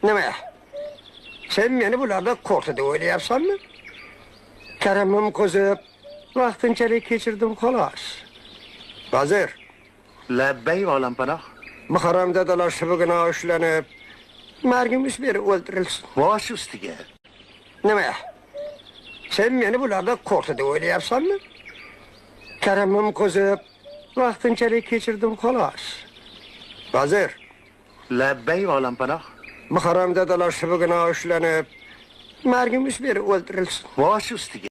Nime? Sen beni bularda korkuda oynayapsan mı? Keremim kızıp, vaqtinchalik geçirdim xolos. Vazir, Labbay olampanaq. bu haramda dalaşıbıgına ushlanib, margimiz beri o'ldirilsin. Bosh ustiga. Nime? Sen beni bularda korkuda oynayapsan mı? Keremim kızıp, vaqtinchalik geçirdim xolos. Vazir, Labbay olampanaq. bu haramda dalaşıbıgına ushlanib, margimiz beri o'ldirilsin. Bosh ustiga.